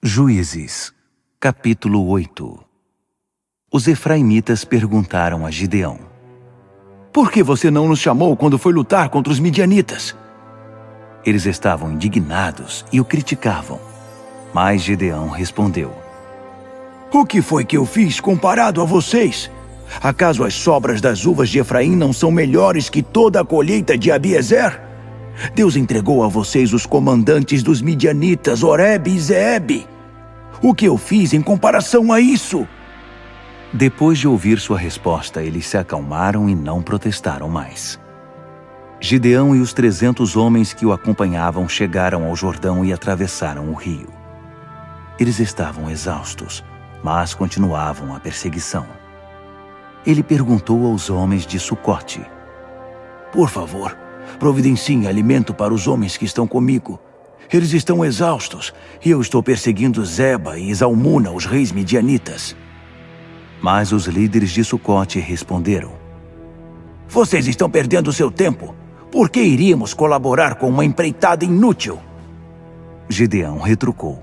Juízes, capítulo 8. Os efraimitas perguntaram a Gideão: Por que você não nos chamou quando foi lutar contra os midianitas? Eles estavam indignados e o criticavam. Mas Gideão respondeu: O que foi que eu fiz comparado a vocês? Acaso as sobras das uvas de Efraim não são melhores que toda a colheita de Abiezer? Deus entregou a vocês os comandantes dos midianitas, Oreb e Zeeb. O que eu fiz em comparação a isso? Depois de ouvir sua resposta, eles se acalmaram e não protestaram mais. Gideão e os 300 homens que o acompanhavam chegaram ao Jordão e atravessaram o rio. Eles estavam exaustos, mas continuavam a perseguição. Ele perguntou aos homens de Sucote: Por favor, providenciem alimento para os homens que estão comigo. Eles estão exaustos e eu estou perseguindo Zeba e Zalmuna, os reis midianitas. Mas os líderes de Sucote responderam: Vocês estão perdendo seu tempo. Por que iríamos colaborar com uma empreitada inútil? Gideão retrucou: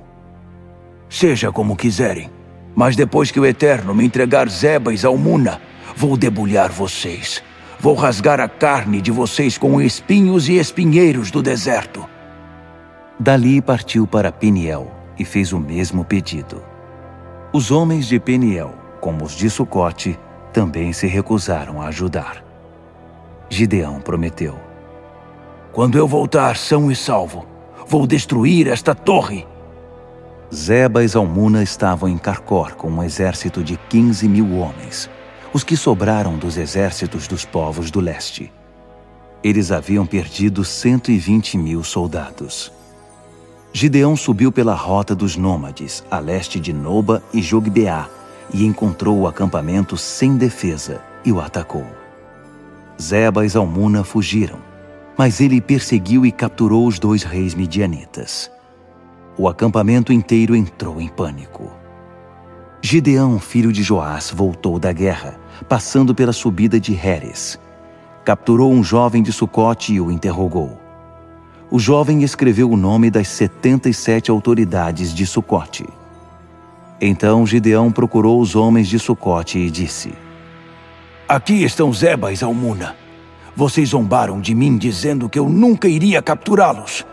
Seja como quiserem, mas depois que o Eterno me entregar Zeba e Zalmuna, vou debulhar vocês. Vou rasgar a carne de vocês com espinhos e espinheiros do deserto. Dali partiu para Peniel e fez o mesmo pedido. Os homens de Peniel, como os de Sucote, também se recusaram a ajudar. Gideão prometeu: Quando eu voltar são e salvo, vou destruir esta torre. Zeba e Zalmuna estavam em Carcor com um exército de 15.000 homens, os que sobraram dos exércitos dos povos do leste. Eles haviam perdido 120.000 soldados. Gideão subiu pela rota dos nômades, a leste de Noba e Jogbeá, e encontrou o acampamento sem defesa e o atacou. Zeba e Zalmuna fugiram, mas ele perseguiu e capturou os 2 reis midianitas. O acampamento inteiro entrou em pânico. Gideão, filho de Joás, voltou da guerra, passando pela subida de Heres. Capturou um jovem de Sucote e o interrogou. O jovem escreveu o nome das 77 autoridades de Sucote. Então Gideão procurou os homens de Sucote e disse: Aqui estão Zeba e Zalmuna. Vocês zombaram de mim dizendo que eu nunca iria capturá-los.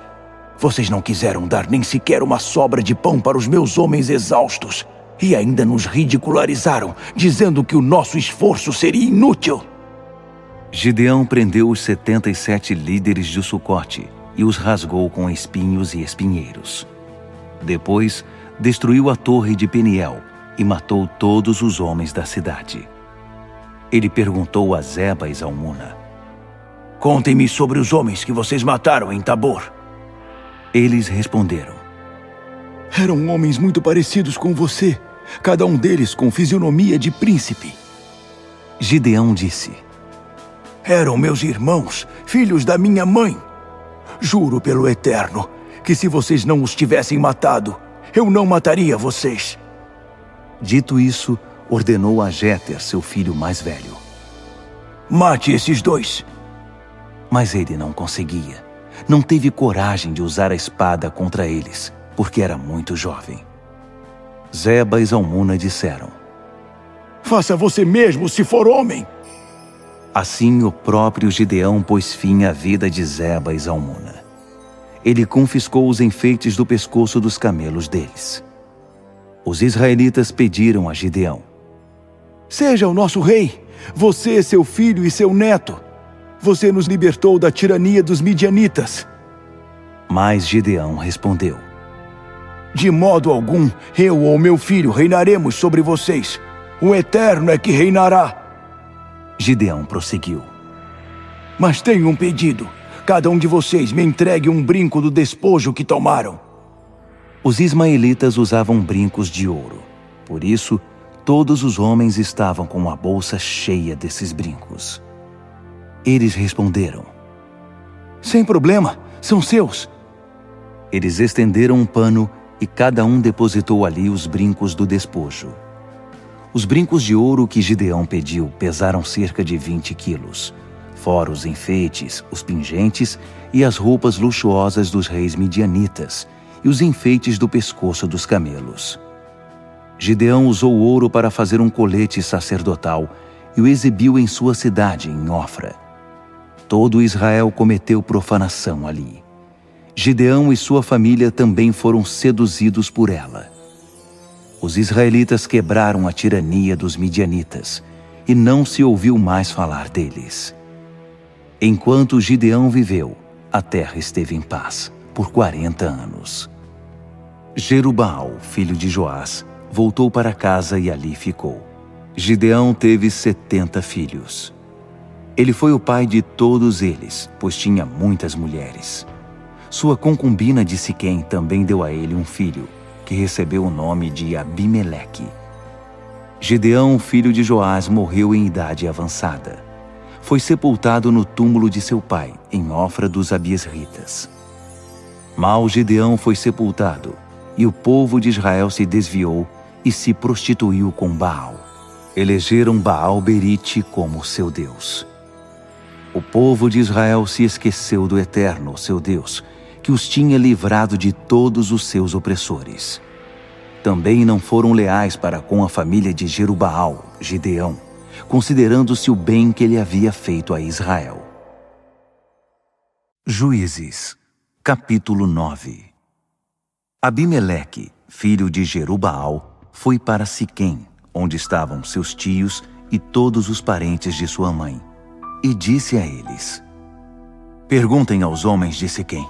Vocês não quiseram dar nem sequer uma sobra de pão para os meus homens exaustos e ainda nos ridicularizaram, dizendo que o nosso esforço seria inútil. Gideão prendeu os 77 líderes de Sucote e os rasgou com espinhos e espinheiros. Depois, destruiu a torre de Peniel e matou todos os homens da cidade. Ele perguntou a Zeba e Zalmuna: Contem-me sobre os homens que vocês mataram em Tabor. Eles responderam: Eram homens muito parecidos com você, cada um deles com fisionomia de príncipe. Gideão disse: Eram meus irmãos, filhos da minha mãe. Juro pelo Eterno que se vocês não os tivessem matado, eu não mataria vocês. Dito isso, ordenou a Jéter, seu filho mais velho: Mate esses 2. Mas ele não conseguia. Não teve coragem de usar a espada contra eles, porque era muito jovem. Zeba e Zalmuna disseram: Faça você mesmo se for homem. Assim o próprio Gideão pôs fim à vida de Zeba e Zalmuna. Ele confiscou os enfeites do pescoço dos camelos deles. Os israelitas pediram a Gideão: Seja o nosso rei, você, seu filho e seu neto. Você nos libertou da tirania dos midianitas. Mas Gideão respondeu: De modo algum, eu ou meu filho reinaremos sobre vocês. O Eterno é que reinará. Gideão prosseguiu: Mas tenho um pedido. Cada um de vocês me entregue um brinco do despojo que tomaram. Os ismaelitas usavam brincos de ouro. Por isso, todos os homens estavam com a bolsa cheia desses brincos. Eles responderam: Sem problema, são seus. Eles estenderam um pano e cada um depositou ali os brincos do despojo. Os brincos de ouro que Gideão pediu pesaram cerca de 20 quilos, fora os enfeites, os pingentes e as roupas luxuosas dos reis midianitas, e os enfeites do pescoço dos camelos. Gideão usou ouro para fazer um colete sacerdotal e o exibiu em sua cidade, em Ofra. Todo Israel cometeu profanação ali. Gideão e sua família também foram seduzidos por ela. Os israelitas quebraram a tirania dos midianitas e não se ouviu mais falar deles. Enquanto Gideão viveu, a terra esteve em paz por 40 anos. Jerubaal, filho de Joás, voltou para casa e ali ficou. Gideão teve 70 filhos. Ele foi o pai de todos eles, pois tinha muitas mulheres. Sua concubina de Siquém também deu a ele um filho, que recebeu o nome de Abimeleque. Gideão, filho de Joás, morreu em idade avançada. Foi sepultado no túmulo de seu pai, em Ofra dos Abiesritas. Mal Gideão foi sepultado, e o povo de Israel se desviou e se prostituiu com Baal. Elegeram Baal-Berite como seu Deus. O povo de Israel se esqueceu do Eterno, seu Deus, que os tinha livrado de todos os seus opressores. Também não foram leais para com a família de Jerubaal, Gideão, considerando-se o bem que ele havia feito a Israel. Juízes, capítulo 9. Abimeleque, filho de Jerubaal, foi para Siquém, onde estavam seus tios e todos os parentes de sua mãe, e disse a eles: Perguntem aos homens de Siquém,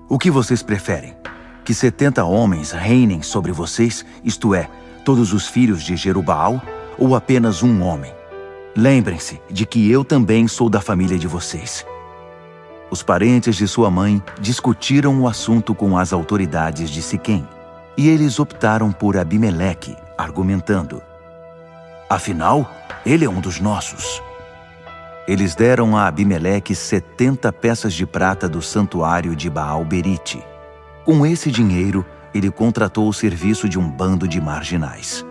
o que vocês preferem? Que 70 homens reinem sobre vocês, isto é, todos os filhos de Jerubaal, ou apenas um homem? Lembrem-se de que eu também sou da família de vocês. Os parentes de sua mãe discutiram o assunto com as autoridades de Siquém, e eles optaram por Abimeleque, argumentando: Afinal, ele é um dos nossos. Eles deram a Abimeleque 70 peças de prata do santuário de Baal-Berite. Com esse dinheiro, ele contratou o serviço de um bando de marginais.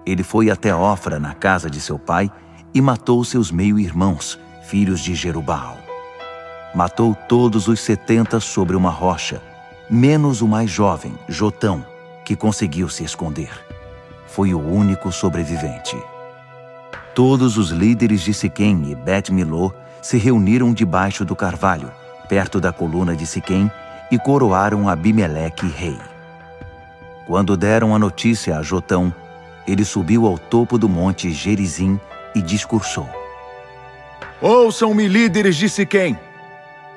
Ele foi até Ofra, na casa de seu pai, e matou seus meio-irmãos, filhos de Jerubaal. Matou todos os 70 sobre uma rocha, menos o mais jovem, Jotão, que conseguiu se esconder. Foi o único sobrevivente. Todos os líderes de Siquém e Bet-Milô se reuniram debaixo do carvalho, perto da coluna de Siquém, e coroaram Abimeleque rei. Quando deram a notícia a Jotão, ele subiu ao topo do monte Gerizim e discursou: Ouçam-me, líderes de Siquém.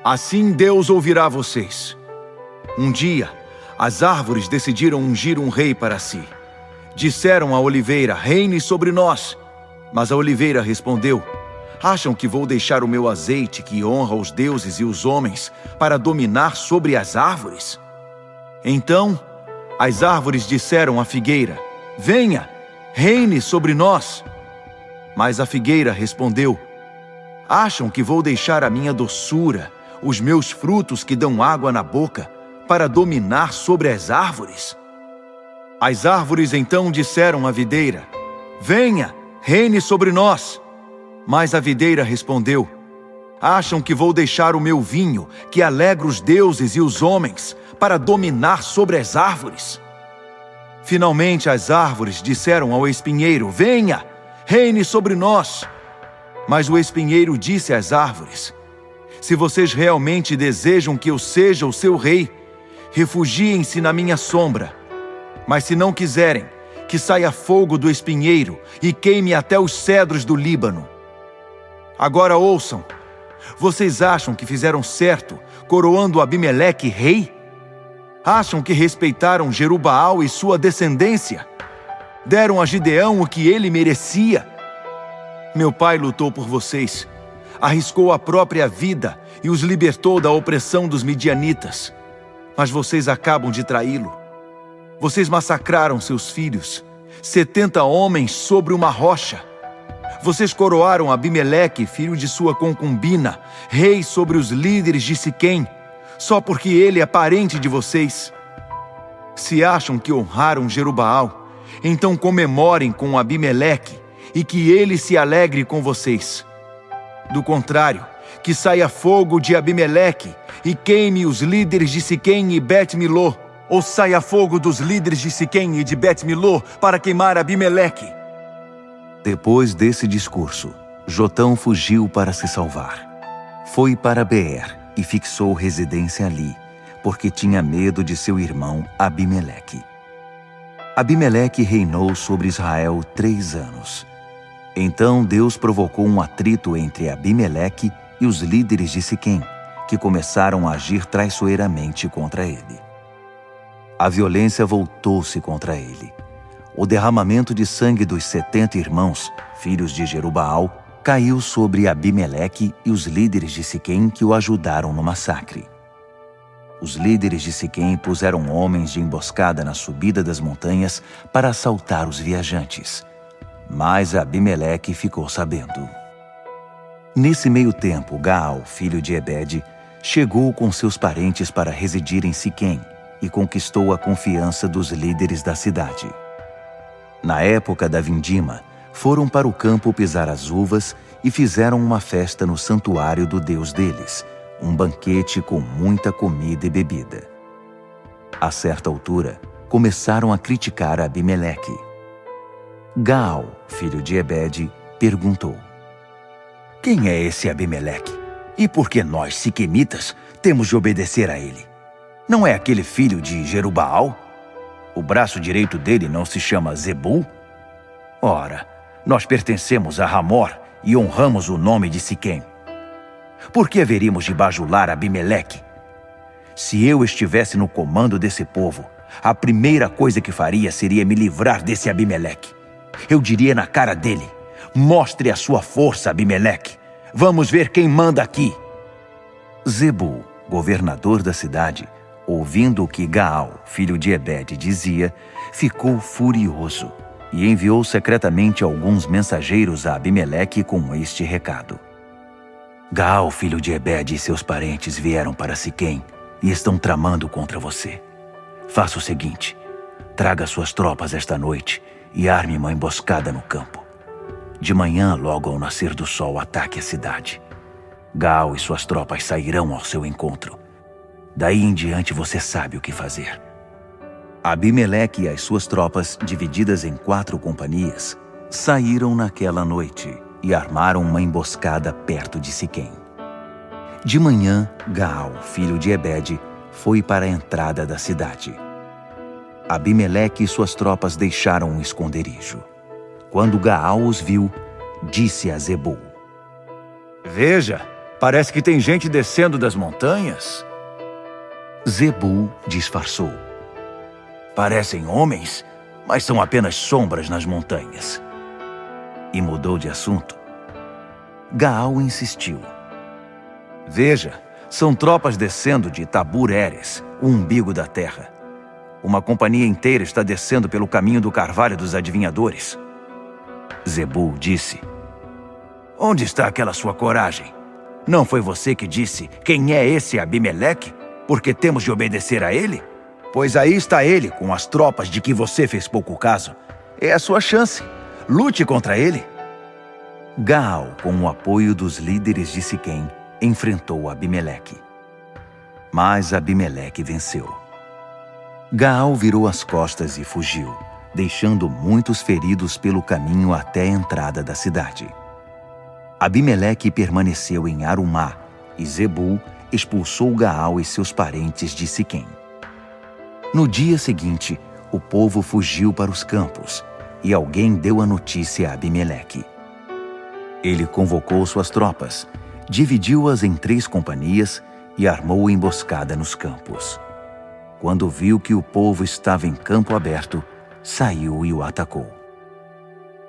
Assim Deus ouvirá vocês. Um dia, as árvores decidiram ungir um rei para si. Disseram à oliveira: reine sobre nós. Mas a oliveira respondeu: acham que vou deixar o meu azeite, que honra os deuses e os homens, para dominar sobre as árvores? Então, as árvores disseram à figueira: venha, reine sobre nós. Mas a figueira respondeu: acham que vou deixar a minha doçura, os meus frutos que dão água na boca, para dominar sobre as árvores? As árvores então disseram à videira: venha, reine sobre nós. Mas a videira respondeu: acham que vou deixar o meu vinho, que alegra os deuses e os homens, para dominar sobre as árvores? Finalmente as árvores disseram ao espinheiro: venha, reine sobre nós. Mas o espinheiro disse às árvores: se vocês realmente desejam que eu seja o seu rei, refugiem-se na minha sombra. Mas se não quiserem, que saia fogo do espinheiro e queime até os cedros do Líbano. Agora ouçam, vocês acham que fizeram certo coroando Abimeleque rei? Acham que respeitaram Jerubaal e sua descendência? Deram a Gideão o que ele merecia? Meu pai lutou por vocês, arriscou a própria vida e os libertou da opressão dos midianitas. Mas vocês acabam de traí-lo. Vocês massacraram seus filhos, 70 homens sobre uma rocha. Vocês coroaram Abimeleque, filho de sua concubina, rei sobre os líderes de Siquém, só porque ele é parente de vocês. Se acham que honraram Jerubaal, então comemorem com Abimeleque e que ele se alegre com vocês. Do contrário, que saia fogo de Abimeleque e queime os líderes de Siquém e Bet-Milô, ou saia fogo dos líderes de Siquém e de Bet-Milô para queimar Abimeleque. Depois desse discurso, Jotão fugiu para se salvar. Foi para Beer e fixou residência ali, porque tinha medo de seu irmão Abimeleque. Abimeleque reinou sobre Israel 3 anos. Então Deus provocou um atrito entre Abimeleque e os líderes de Siquém, que começaram a agir traiçoeiramente contra ele. A violência voltou-se contra ele. O derramamento de sangue dos 70 irmãos, filhos de Jerubaal, caiu sobre Abimeleque e os líderes de Siquém que o ajudaram no massacre. Os líderes de Siquém puseram homens de emboscada na subida das montanhas para assaltar os viajantes. Mas Abimeleque ficou sabendo. Nesse meio tempo, Gaal, filho de Ebed, chegou com seus parentes para residir em Siquém e conquistou a confiança dos líderes da cidade. Na época da vindima, foram para o campo pisar as uvas e fizeram uma festa no santuário do Deus deles, um banquete com muita comida e bebida. A certa altura, começaram a criticar Abimeleque. Gaal, filho de Ebed, perguntou: Quem é esse Abimeleque? E por que nós, siquemitas, temos de obedecer a ele? Não é aquele filho de Jerubaal? O braço direito dele não se chama Zebul? Ora, nós pertencemos a Ramor e honramos o nome de Siquém. Por que haveríamos de bajular Abimeleque? Se eu estivesse no comando desse povo, a primeira coisa que faria seria me livrar desse Abimeleque. Eu diria na cara dele: mostre a sua força, Abimeleque. Vamos ver quem manda aqui. Zebul, governador da cidade, ouvindo o que Gaal, filho de Ebed, dizia, ficou furioso e enviou secretamente alguns mensageiros a Abimeleque com este recado: Gaal, filho de Ebed, e seus parentes vieram para Siquém e estão tramando contra você. Faça o seguinte: traga suas tropas esta noite e arme uma emboscada no campo. De manhã, logo ao nascer do sol, ataque a cidade. Gaal e suas tropas sairão ao seu encontro. Daí em diante você sabe o que fazer. Abimeleque e as suas tropas, divididas em 4 companhias, saíram naquela noite e armaram uma emboscada perto de Siquém. De manhã, Gaal, filho de Ebed, foi para a entrada da cidade. Abimeleque e suas tropas deixaram um esconderijo. Quando Gaal os viu, disse a Zebul: Veja, parece que tem gente descendo das montanhas. Zebul disfarçou: Parecem homens, mas são apenas sombras nas montanhas. E mudou de assunto. Gaal insistiu: Veja, são tropas descendo de Tabur Eres, o umbigo da terra. Uma companhia inteira está descendo pelo caminho do Carvalho dos Adivinhadores. Zebul disse: Onde está aquela sua coragem? Não foi você que disse: quem é esse Abimeleque? Porque temos de obedecer a ele? Pois aí está ele com as tropas de que você fez pouco caso. É a sua chance. Lute contra ele. Gaal, com o apoio dos líderes de Siquém, enfrentou Abimeleque. Mas Abimeleque venceu. Gaal virou as costas e fugiu, deixando muitos feridos pelo caminho até a entrada da cidade. Abimeleque permaneceu em Arumá e Zebul expulsou Gaal e seus parentes de Siquém. No dia seguinte, o povo fugiu para os campos e alguém deu a notícia a Abimeleque. Ele convocou suas tropas, dividiu-as em 3 companhias e armou emboscada nos campos. Quando viu que o povo estava em campo aberto, saiu e o atacou.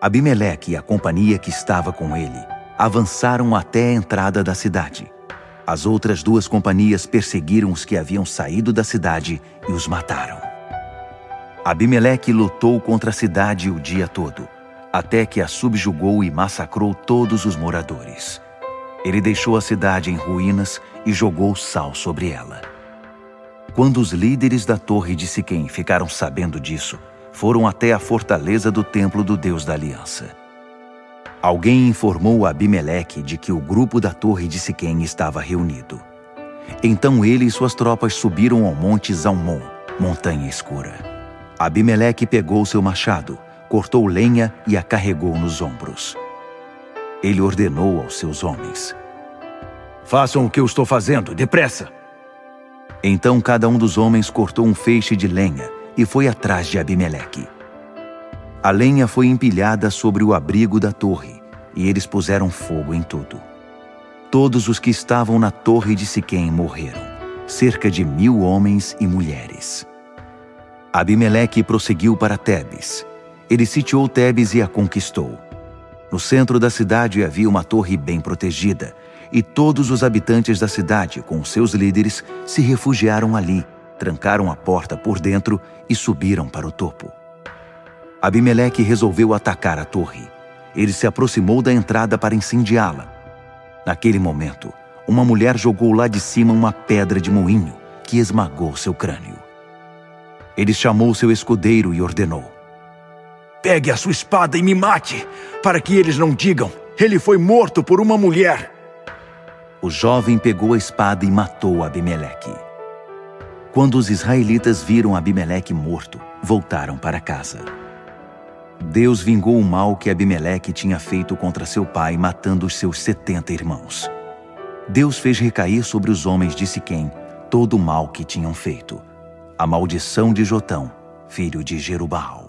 Abimeleque e a companhia que estava com ele avançaram até a entrada da cidade. As outras 2 companhias perseguiram os que haviam saído da cidade e os mataram. Abimeleque lutou contra a cidade o dia todo, até que a subjugou e massacrou todos os moradores. Ele deixou a cidade em ruínas e jogou sal sobre ela. Quando os líderes da torre de Siquém ficaram sabendo disso, foram até a fortaleza do templo do Deus da Aliança. Alguém informou a Abimeleque de que o grupo da torre de Siquém estava reunido. Então ele e suas tropas subiram ao monte Zalmon, montanha escura. Abimeleque pegou seu machado, cortou lenha e a carregou nos ombros. Ele ordenou aos seus homens: façam o que eu estou fazendo, depressa! Então cada um dos homens cortou um feixe de lenha e foi atrás de Abimeleque. A lenha foi empilhada sobre o abrigo da torre, e eles puseram fogo em tudo. Todos os que estavam na torre de Siquém morreram, cerca de 1000 homens e mulheres. Abimeleque prosseguiu para Tebes. Ele sitiou Tebes e a conquistou. No centro da cidade havia uma torre bem protegida, e todos os habitantes da cidade, com seus líderes, se refugiaram ali, trancaram a porta por dentro e subiram para o topo. Abimeleque resolveu atacar a torre. Ele se aproximou da entrada para incendiá-la. Naquele momento, uma mulher jogou lá de cima uma pedra de moinho que esmagou seu crânio. Ele chamou seu escudeiro e ordenou: pegue a sua espada e me mate, para que eles não digam, ele foi morto por uma mulher. O jovem pegou a espada e matou Abimeleque. Quando os israelitas viram Abimeleque morto, voltaram para casa. Deus vingou o mal que Abimeleque tinha feito contra seu pai, matando os seus 70 irmãos. Deus fez recair sobre os homens de Siquém todo o mal que tinham feito, a maldição de Jotão, filho de Jerubaal.